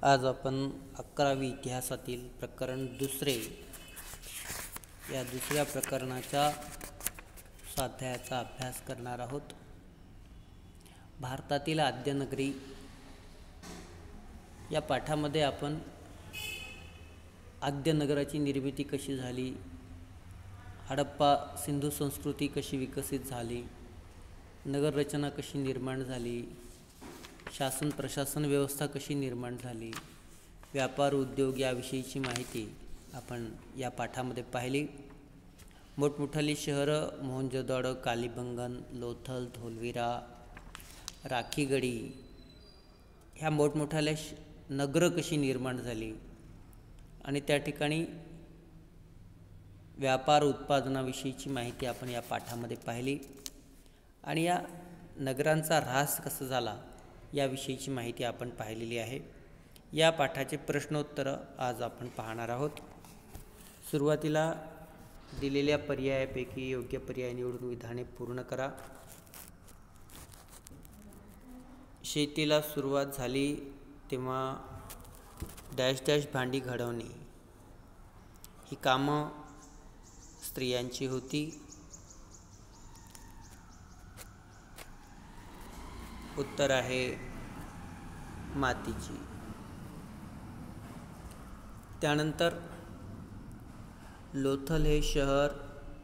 आज आपण 11वी इतिहासातील प्रकरण दुसरे या दुसऱ्या प्रकरणाच्या स्वाध्यायाचा अभ्यास करणार आहोत। भारतातील आद्यनगरी या पाठामध्ये आपण आद्यनगराची निर्मिती कशी झाली, हडप्पा सिंधू संस्कृती कशी विकसित झाली, नगररचना कशी निर्माण झाली, शासन प्रशासन व्यवस्था कशी निर्माण झाली, व्यापार उद्योग याविषयीची माहिती आपण या पाठामध्ये पाहिली। मोठमोठाली शहरं मोहनजोदडो, कालीबंगन, लोथल, धोलविरा, राखीगडी ह्या मोठमोठाल्या नगरं कशी निर्माण झाली आणि त्या ठिकाणी व्यापार उत्पादनाविषयीची माहिती आपण या पाठामध्ये पाहिली आणि या नगरांचा ऱ्हास कसा झाला याविषयीची माहिती आपण पाहिलेली आहे। या पाठाचे प्रश्नोत्तर आज आपण पाहणार आहोत। सुरुवातीला दिलेल्या पर्यायापैकी योग्य पर्याय निवडून विधाने पूर्ण करा। शेतीला सुरुवात झाली तेव्हा डॅश डॅश भांडी घडवणे ही कामं स्त्रियांची होती। उत्तर आहे मातीची। त्यानंतर लोथल हे शहर,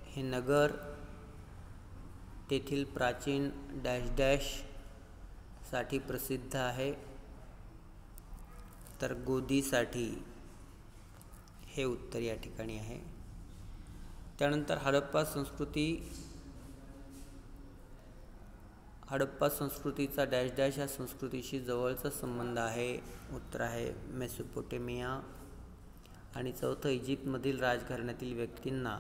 हे नगर, तेथील प्राचीन डॅश डॅश साठी प्रसिद्ध आहे, तर गोदीसाठी हे उत्तर या ठिकाणी आहे। त्यानंतर हडप्पा संस्कृतीचा डॅश डॅश या संस्कृतीशी जवळचा संबंध आहे। उत्तर आहे मेसोपोटेमिया। आणि चौथं, इजिप्तमधील राजघराण्यातील व्यक्तींना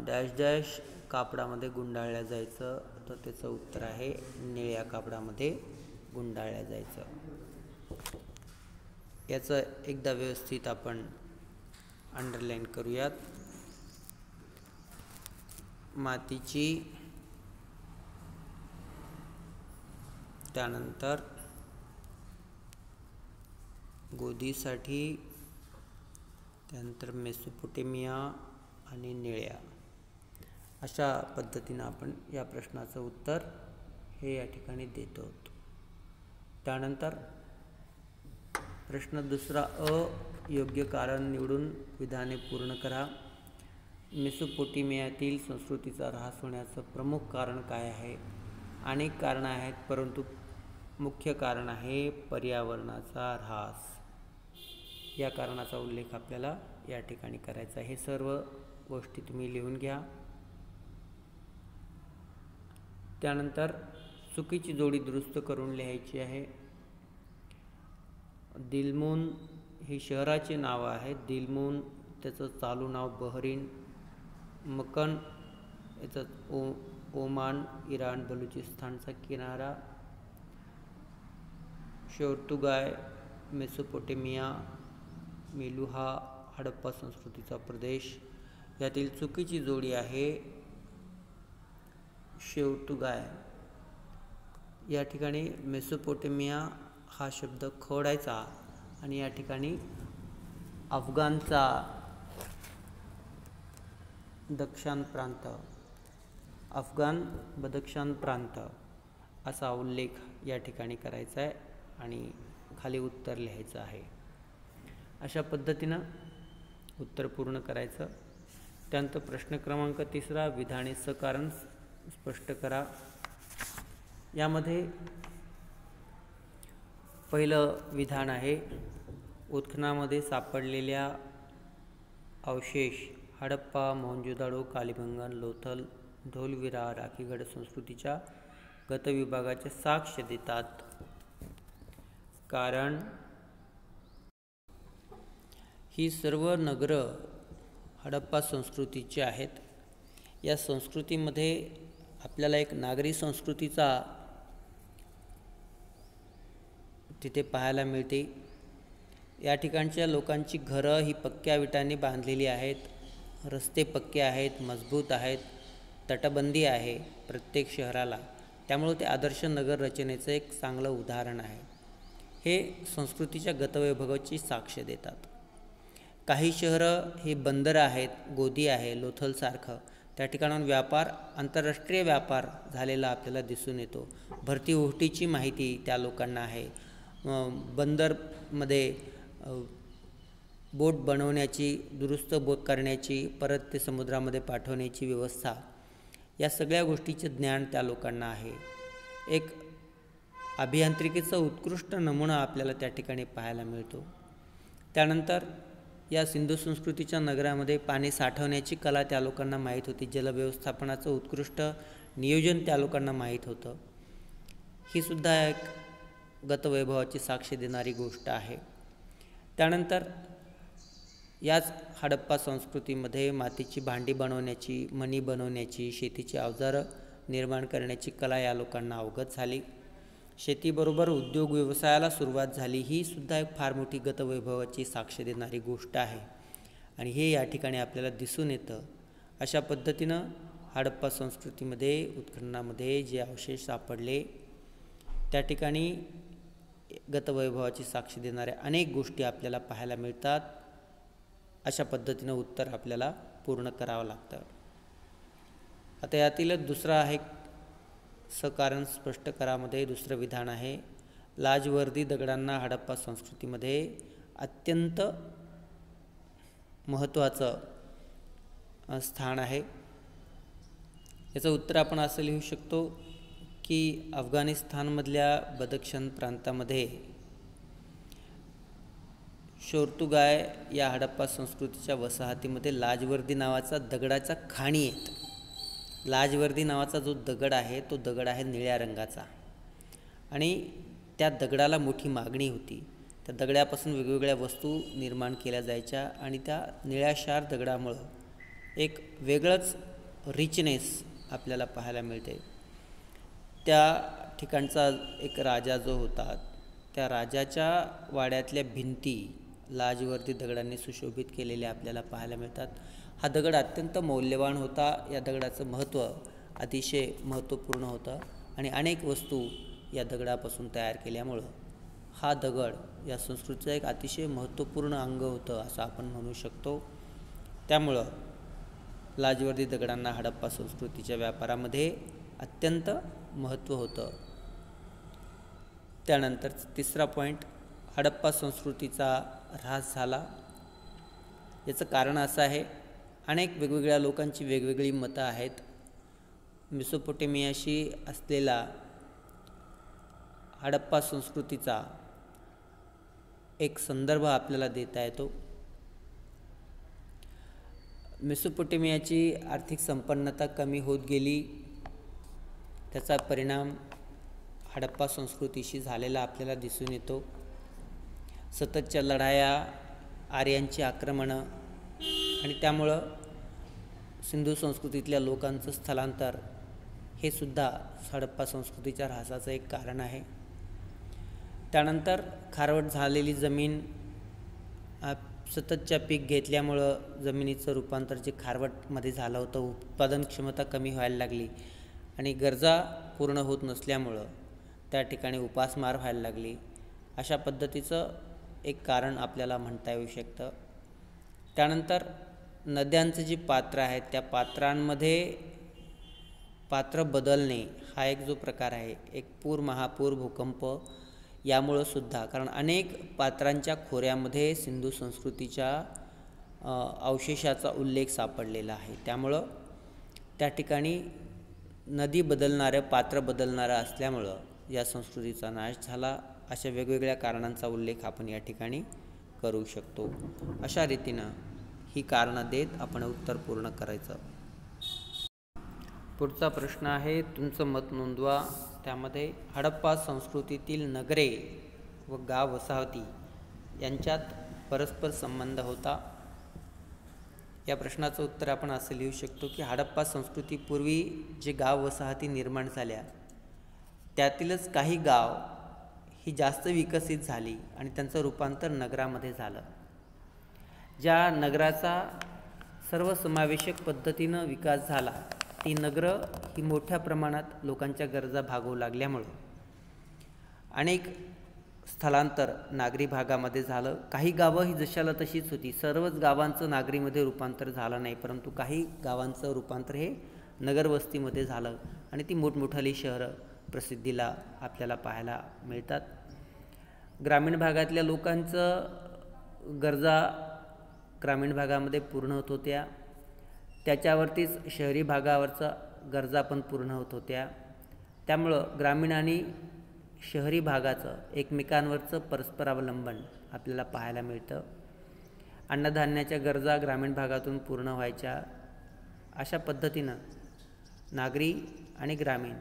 डॅश डॅश कापडामध्ये गुंडाळल्या जायचं, तर त्याचं उत्तर आहे निळ्या कापडामध्ये गुंडाळल्या जायचं। याचं एकदा व्यवस्थित आपण अंडरलाईन करूयात। मातीची, त्यानंतर गोदीसाठी, त्यानंतर मेसोपोटेमिया आणि निळ्या, अशा पद्धतीनं आपण या प्रश्नाचं उत्तर हे या ठिकाणी देतो आहोत। त्यानंतर प्रश्न दुसरा अ, योग्य कारण निवडून विधाने पूर्ण करा। मेसोपोटेमियातील संस्कृतीचा ऱ्हास होण्याचं प्रमुख कारण काय आहे? अनेक कारणं आहेत, परंतु मुख्य कारण आहे पर्यावरणाचा ऱ्हास। या कारणाचा उल्लेख आपल्याला या ठिकाणी करायचा आहे। हे सर्व गोष्टी तुम्ही लिहून घ्या। त्यानंतर चुकीची जोडी दुरुस्त करून लिहायची आहे। दिलमुन ही शहराचे नाव आहे। दिलमुन त्याचं चालू नाव बहरीन, मकन याचं ओमान, इराण, बलुचिस्तानचा किनारा, शोर्तुगाय मेसोपोटेमिया, मेलुहा हडप्पा संस्कृतीचा प्रदेश। यातील चुकीची जोडी आहे शोर्तुगाय। या ठिकाणी मेसोपोटेमिया हा शब्द खोडायचा आणि या ठिकाणी अफगाणचा दक्षिण प्रांत, अफगाण बदक्षान प्रांत असा उल्लेख या ठिकाणी करायचा आहे आणि खाली उत्तर लिहायचं आहे। अशा पद्धतीनं उत्तर पूर्ण करायचं। त्यानंतर प्रश्न क्रमांक तिसरा, विधाने सकारण स्पष्ट करा। यामध्ये पहिलं विधान आहे, उत्खननामध्ये सापडलेल्या अवशेष हडप्पा, मोहनजोदडो, कालीबंगन, लोथल, धोलविरा, राखीगड संस्कृतीच्या गतविभागाचे साक्ष देतात। कारण ही सर्व नगरं हडप्पा संस्कृतीची आहेत। या संस्कृतीमध्ये आपल्याला एक नागरी संस्कृतीचा तिथे पाहायला मिळते। या ठिकाणच्या लोकांची घरं ही पक्क्या विटांनी बांधलेली आहेत, रस्ते पक्के आहेत, मजबूत आहेत, तटबंदी आहे प्रत्येक शहराला, त्यामुळे ते आदर्श नगर रचनेचं एक चांगलं उदाहरण आहे। हे संस्कृतीच्या गतवैभवाची साक्ष देतात. काही शहरं ही बंदरं आहेत, गोदी आहे, लोथलसारखं त्या ठिकाणाहून व्यापार, आंतरराष्ट्रीय व्यापार झालेला आपल्याला दिसून येतो. भरती ओहोटीची माहिती त्या लोकांना आहे. बंदरमध्ये बोट बनवण्याची, दुरुस्त बोट करण्याची, परत ते समुद्रामध्ये पाठवण्याची व्यवस्था, या सगळ्या गोष्टीचे ज्ञान त्या लोकांना आहे. एक अभियांत्रिकीचा उत्कृष्ट नमुना आपल्याला त्या ठिकाणी पाहायला मिळतो. त्यानंतर या सिंधू संस्कृतीच्या नगरामध्ये पाणी साठवण्याची कला त्या लोकांना माहीत होती. जलव्यवस्थापनाचं उत्कृष्ट नियोजन त्या लोकांना माहीत होतं. ही सुद्धा एक गतवैभवाची साक्ष देणारी गोष्ट आहे. त्यानंतर याच हडप्पा संस्कृतीमध्ये मातीची भांडी बनवण्याची, मणी बनवण्याची, शेतीची अवजारं निर्माण करण्याची कला या लोकांना अवगत झाली. शेतीबरोबर उद्योग व्यवसायाला सुरुवात झाली. ही सुद्धा एक फार मोठी गतवैभवाची साक्ष देणारी गोष्ट आहे आणि हे या ठिकाणी आपल्याला दिसून येतं. अशा पद्धतीनं हडप्पा संस्कृतीमध्ये, उत्खननामध्ये जे अवशेष सापडले त्या ठिकाणी गतवैभवाची साक्ष देणाऱ्या अनेक गोष्टी आपल्याला पाहायला मिळतात. अशा पद्धतीनं उत्तर आपल्याला पूर्ण करावं लागतं. आता यातीलच दुसरा आहे सकारण स्पष्ट करामध्ये दुसरं विधान आहे. लाजवर्दी दगडांना हडप्पा संस्कृतीमध्ये अत्यंत महत्त्वाचं स्थान आहे. याचं उत्तर आपण असं लिहू शकतो की अफगाणिस्तानमधल्या बदक्षण प्रांतामध्ये शोर्तुगाय या हडप्पा संस्कृतीच्या वसाहतीमध्ये लाजवर्दी नावाचा दगडाचा खाणी आहेत. लाजवर्दी नावाचा जो दगड आहे तो दगड आहे निळ्या रंगाचा आणि त्या दगडाला मोठी मागणी होती. त्या दगडापासून वेगवेगळ्या वस्तू निर्माण केल्या जायच्या आणि त्या निळ्याशार दगडामुळं एक वेगळंच रिचनेस आपल्याला पाहायला मिळते. त्या ठिकाणचा एक राजा जो होता त्या राजाच्या वाड्यातल्या भिंती लाजवर्दी दगडांनी सुशोभित केलेल्या आपल्याला पाहायला मिळतात. हा दगड अत्यंत मौल्यवान होता. या दगडाचं महत्त्व अतिशय महत्त्वपूर्ण होतं आणि अनेक वस्तू या दगडापासून तयार केल्यामुळं हा दगड या संस्कृतीचं एक अतिशय महत्त्वपूर्ण अंग होतं असं आपण म्हणू शकतो. त्यामुळं लाजवर्दी दगडांना हडप्पा संस्कृतीच्या व्यापारामध्ये अत्यंत महत्त्व होतं. त्यानंतर तिसरा पॉईंट, हडप्पा संस्कृतीचा ऱ्हास झाला. याचं कारण असं आहे, अनेक वेगवेगळ्या लोकांची वेगवेगळी मतं आहेत. मेसोपोटेमियाशी असलेला हडप्पा संस्कृतीचा एक संदर्भ आपल्याला देता येतो. मेसोपोटेमियाची आर्थिक संपन्नता कमी होत गेली. त्याचा परिणाम हडप्पा संस्कृतीशी झालेला आपल्याला दिसून येतो. सततच्या लढाया, आर्यांची आक्रमणं आणि त्यामुळं सिंधू संस्कृतीतल्या लोकांचं स्थलांतर हे सुद्धा हडप्पा संस्कृतीच्या ऱ्हासाचं एक कारण आहे. त्यानंतर खारवट झालेली जमीन, सततच्या पीक घेतल्यामुळं जमिनीचं रूपांतर जे खारवटमध्ये झालं होतं, उत्पादन क्षमता कमी व्हायला लागली आणि गरजा पूर्ण होत नसल्यामुळं त्या ठिकाणी उपासमार व्हायला लागली. अशा पद्धतीचं एक कारण आपल्याला म्हणता येऊ शकतं. त्यानंतर नद्यांचं जी पात्र आहेत त्या पात्रांमध्ये पात्र बदलणे हा एक जो प्रकार आहे, एक पूर, महापूर, भूकंप यामुळं सुद्धा, कारण अनेक पात्रांच्या खोऱ्यामध्ये सिंधू संस्कृतीच्या अवशेषाचा उल्लेख सापडलेला आहे. त्यामुळं त्या ठिकाणी नदी बदलणारं, पात्र बदलणारं असल्यामुळं या संस्कृतीचा नाश झाला. अशा वेगवेगळ्या कारणांचा उल्लेख आपण या ठिकाणी करू शकतो. अशा रीतीनं ही कारणं देत आपण उत्तर पूर्ण करायचं. पुढचा प्रश्न आहे, तुमचं मत नोंदवा. त्यामध्ये हडप्पा संस्कृतीतील नगरे व गाव वसाहती यांच्यात परस्पर संबंध होता. या प्रश्नाचं उत्तर आपण असं लिहू शकतो की हडप्पा संस्कृतीपूर्वी जे गाव वसाहती निर्माण झाल्या त्यातीलच काही गाव ही जास्त विकसित झाली आणि त्यांचं रूपांतर नगरामध्ये झालं. ज्या नगराचा सर्वसमावेशक पद्धतीनं विकास झाला ती नगरं ही मोठ्या प्रमाणात लोकांच्या गरजा भागवू लागल्यामुळं अनेक स्थलांतर नागरी भागामध्ये झालं. काही गावं ही जशाला तशीच होती, सर्वच गावांचं नागरीमध्ये रूपांतर झालं नाही, परंतु काही गावांचं रूपांतर हे नगरवस्तीमध्ये झालं आणि ती मोठमोठाली शहरं प्रसिद्धीला आपल्याला पाहायला मिळतात. ग्रामीण भागातल्या लोकांचं गरजा ग्रामीण भागामध्ये पूर्ण होत होत्या, त्याच्यावरतीच शहरी भागावरचा गरजा पण पूर्ण होत होत्या. त्यामुळं ग्रामीण आणि शहरी भागाचं एकमेकांवरचं परस्परावलंबन आपल्याला पाहायला मिळतं. अन्नधान्याच्या गरजा ग्रामीण भागातून पूर्ण व्हायच्या. अशा पद्धतीनं नागरी आणि ग्रामीण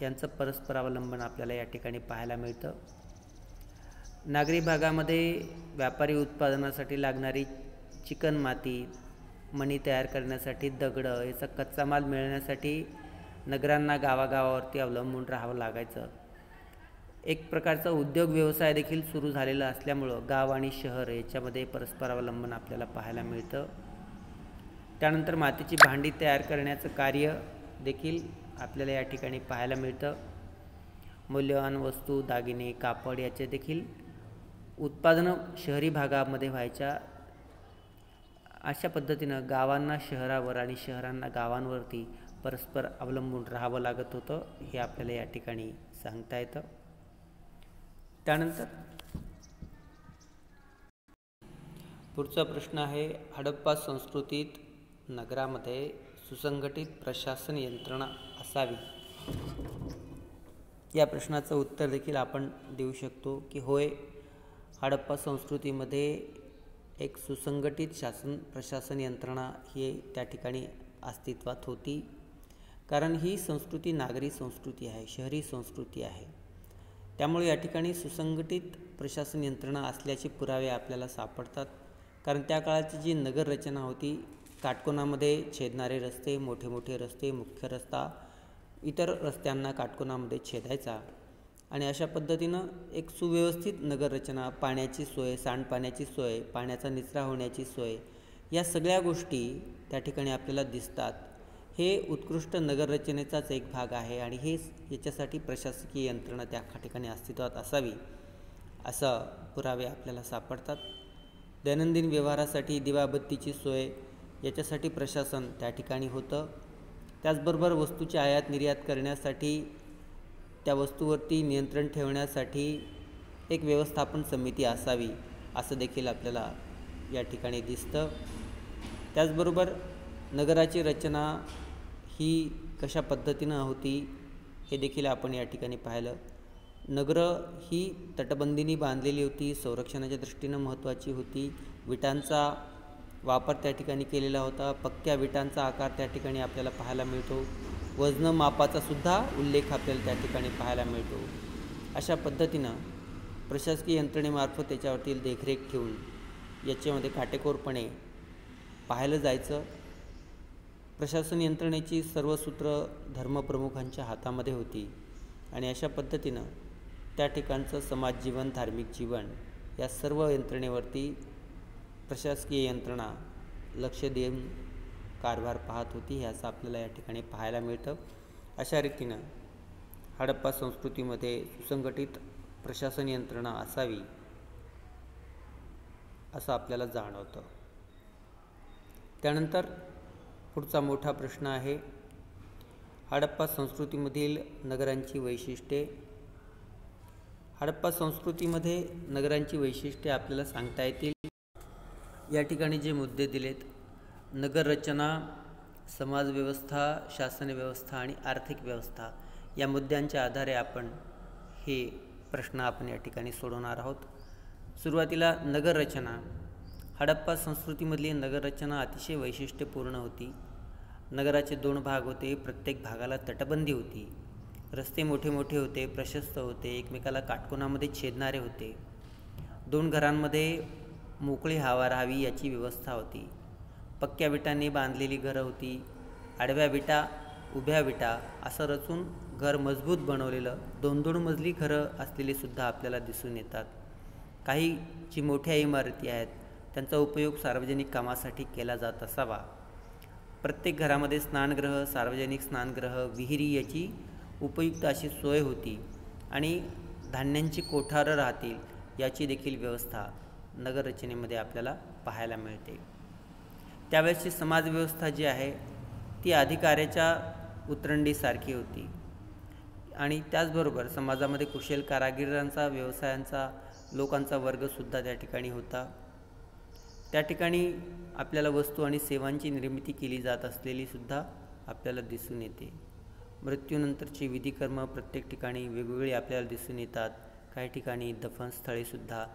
यांचं परस्परावलंबन आपल्याला या ठिकाणी पाहायला मिळतं. नागरी भागामध्ये व्यापारी उत्पादनासाठी लागणारी चिकण माती, मणी तयार करण्यासाठी दगडं, याचा कच्चा माल मिळण्यासाठी नगरांना गावागावावरती अवलंबून राहावं लागायचं. एक प्रकारचा उद्योग व्यवसाय देखील सुरू झालेला असल्यामुळं गाव आणि शहर याच्यामध्ये परस्परावलंबन आपल्याला पाहायला मिळतं. त्यानंतर मातीची भांडी तयार करण्याचं कार्य देखील आपल्याला या ठिकाणी पाहायला मिळतं. मूल्यवान वस्तू, दागिने, कापड याचे देखील उत्पादनं शहरी भागामध्ये व्हायच्या. अशा पद्धतीनं गावांना शहरावर आणि शहरांना गावांवरती परस्पर अवलंबून राहावं लागत होतं, हे आपल्याला या ठिकाणी सांगता येतं. त्यानंतर पुढचा प्रश्न आहे, हडप्पा संस्कृतीत नगरामध्ये सुसंघटित प्रशासन यंत्रणा असावी. या प्रश्नाचं उत्तर देखील आपण देऊ शकतो की होय, हडप्पा संस्कृतीमध्ये एक सुसंघटित प्रशासन यंत्रणा ही त्या ठिकाणी अस्तित्वात होती. कारण ही संस्कृती नागरी संस्कृती आहे, शहरी संस्कृती आहे. त्यामुळे या ठिकाणी सुसंघटित प्रशासन यंत्रणा असल्याचे पुरावे आपल्याला सापडतात. कारण त्या काळाची जी नगर रचना होती, काटकोनामध्ये छेदणारे रस्ते, मोठे मोठे रस्ते, मुख्य रस्ता इतर रस्त्यांना काटकोनामध्ये छेदायचा आणि अशा पद्धतीनं एक सुव्यवस्थित नगररचना, पाण्याची सोय, सांडपाण्याची सोय, पाण्याचा निचरा होण्याची सोय, या सगळ्या गोष्टी त्या ठिकाणी आपल्याला दिसतात. हे उत्कृष्ट नगररचनेचाच एक भाग आहे आणि हे याच्यासाठी प्रशासकीय यंत्रणा त्या ठिकाणी अस्तित्वात असावी असं पुरावे आपल्याला सापडतात. दैनंदिन व्यवहारासाठी दिवाबत्तीची सोय याच्यासाठी प्रशासन त्या ठिकाणी होतं. त्याचबरोबर वस्तूची आयात निर्यात करण्यासाठी, त्या वस्तूवरती नियंत्रण ठेवण्यासाठी एक व्यवस्थापन समिती असावी असं देखील आपल्याला या ठिकाणी दिसतं. त्याचबरोबर नगराची रचना ही कशा पद्धतीनं होती हे देखील आपण या ठिकाणी पाहिलं. नगरं ही तटबंदीनी बांधलेली होती, संरक्षणाच्या दृष्टीनं महत्त्वाची होती. विटांचा वापर त्या ठिकाणी केलेला होता. पक्क्या विटांचा आकार त्या ठिकाणी आपल्याला पाहायला मिळतो. वजन मापाचा सुद्धा उल्लेख आपल्याला त्या ठिकाणी पाहायला मिळतो. अशा पद्धतीनं प्रशासकीय यंत्रणेमार्फत त्याच्यावरती देखरेख ठेवून याच्यामध्ये काटेकोरपणे पाहायला जायचं. प्रशासन यंत्रणेची सर्व सूत्र धर्मप्रमुखांच्या हातामध्ये होती आणि अशा पद्धतीनं त्या ठिकाणचं समाज जीवन, धार्मिक जीवन या सर्व यंत्रणेवरती प्रशासकीय यंत्रणा लक्ष देऊन कारभार पाहत होती, हे असं आपल्याला या ठिकाणी पाहायला मिळतं. अशा रीतीनं हडप्पा संस्कृतीमध्ये सुसंघटित प्रशासन यंत्रणा असावी असं आपल्याला जाणवतं. त्यानंतर पुढचा मोठा प्रश्न आहे, हडप्पा संस्कृतीमधील नगरांची वैशिष्ट्ये. हडप्पा संस्कृतीमध्ये नगरांची वैशिष्ट्ये आपल्याला सांगता येतील. या ठिकाणी जे मुद्दे दिलेत, नगररचना, समाजव्यवस्था, शासन व्यवस्था आणि आर्थिक व्यवस्था, या मुद्द्यांच्या आधारे आपण हे प्रश्न आपण या ठिकाणी सोडवणार आहोत. सुरुवातीला नगररचना. हडप्पा संस्कृतीमधली नगररचना अतिशय वैशिष्ट्यपूर्ण होती. नगराचे 2 भाग होते, प्रत्येक भागाला तटबंदी होती. रस्ते मोठे मोठे होते, प्रशस्त होते, एकमेकाला काटकोनामध्ये छेदणारे होते. 2 घरांमध्ये मोकळी हवा राहावी याची व्यवस्था होती. पक्क्या विटांनी बांधलेली घरं होती. आडव्या विटा, उभ्या विटा असं रचून घर मजबूत बनवलेलं 2-2 मजली घरं असलेली सुद्धा आपल्याला दिसून येतात. काही जी मोठ्या इमारती आहेत त्यांचा उपयोग सार्वजनिक कामासाठी केला जात असावा. प्रत्येक घरामध्ये स्नानगृह, सार्वजनिक स्नानगृह, विहिरी याची उपयुक्त अशी सोय होती आणि धान्यांची कोठारं राहतील याची देखील व्यवस्था नगररचनेमध्ये आपल्याला पाहायला मिळते. त्यावेळेसची समाजव्यवस्था जी आहे ती अधिकाऱ्याच्या उतरंडीसारखी होती आणि त्याचबरोबर समाजामध्ये कुशल कारागिरांचा, व्यवसायांचा, लोकांचा वर्गसुद्धा त्या ठिकाणी होता. त्या ठिकाणी आपल्याला वस्तू आणि सेवांची निर्मिती केली जात असलेली सुद्धा आपल्याला दिसून येते. मृत्यूनंतरचे विधिकर्म प्रत्येक ठिकाणी वेगवेगळे आपल्याला दिसून येतात. काही ठिकाणी दफनस्थळेसुद्धा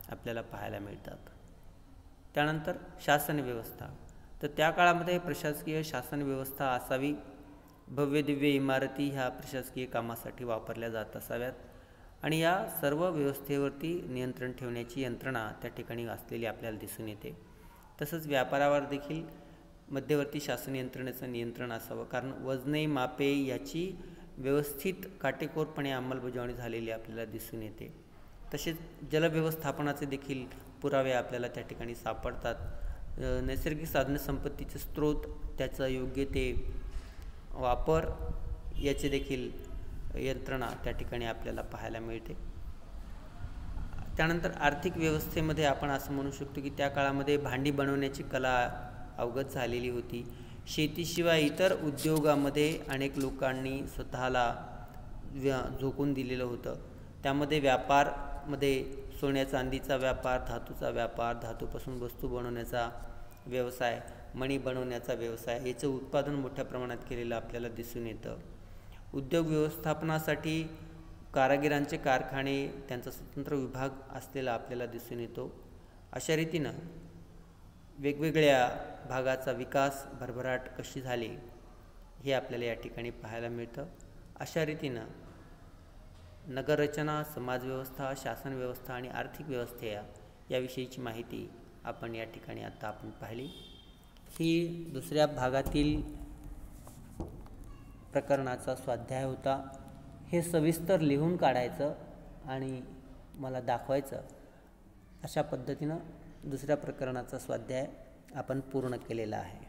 आपल्याला पाहायला मिळतात. त्यानंतर शासन व्यवस्था. तर त्या काळामध्ये प्रशासकीय शासन व्यवस्था असावी. भव्य दिव्य इमारती ह्या प्रशासकीय कामासाठी वापरल्या जात असाव्यात आणि या सर्व व्यवस्थेवरती नियंत्रण ठेवण्याची यंत्रणा त्या ठिकाणी असलेली आपल्याला दिसून येते. तसंच व्यापारावर देखील मध्यवर्ती शासन यंत्रणेचं नियंत्रण असावं, कारण वजने मापे याची व्यवस्थित काटेकोरपणे अंमलबजावणी झालेली आपल्याला दिसून येते. तसेच जलव्यवस्थापनाचे देखील पुरावे आपल्याला त्या ठिकाणी सापडतात. नैसर्गिक साधनसंपत्तीचे स्रोत, त्याचा योग्य ते वापर याचे देखील यंत्रणा त्या ठिकाणी आपल्याला पाहायला मिळते. त्यानंतर आर्थिक व्यवस्थेमध्ये आपण असं म्हणू शकतो की त्या काळामध्ये भांडी बनवण्याची कला अवगत झालेली होती. शेतीशिवाय इतर उद्योगामध्ये अनेक लोकांनी स्वतःला झोकून दिलेलं होतं. त्यामध्ये व्यापारमध्ये सोन्या चांदीचा व्यापार, धातूचा व्यापार, धातूपासून वस्तू बनवण्याचा व्यवसाय, मणी बनवण्याचा व्यवसाय याचं उत्पादन मोठ्या प्रमाणात केलेलं आपल्याला दिसून येतं. उद्योग व्यवस्थापनासाठी कारागिरांचे कारखाने, त्यांचा स्वतंत्र विभाग असलेला आपल्याला दिसून येतो. अशा रीतीनं वेगवेगळ्या भागाचा विकास, भरभराट कशी झाली हे आपल्याला या ठिकाणी पाहायला मिळतं. अशा रीतीनं नगररचना, समाजव्यवस्था, शासन व्यवस्था आणि आर्थिक व्यवस्था याविषयीची माहिती आपण या ठिकाणी आता आपण पाहिली. ही दुसऱ्या भागातील प्रकरणाचा स्वाध्याय होता. हे सविस्तर लिहून काढायचं आणि मला दाखवायचं, अशा पद्धतीनं दुसऱ्या प्रकरणाचा स्वाध्याय आपण पूर्ण केलेला आहे.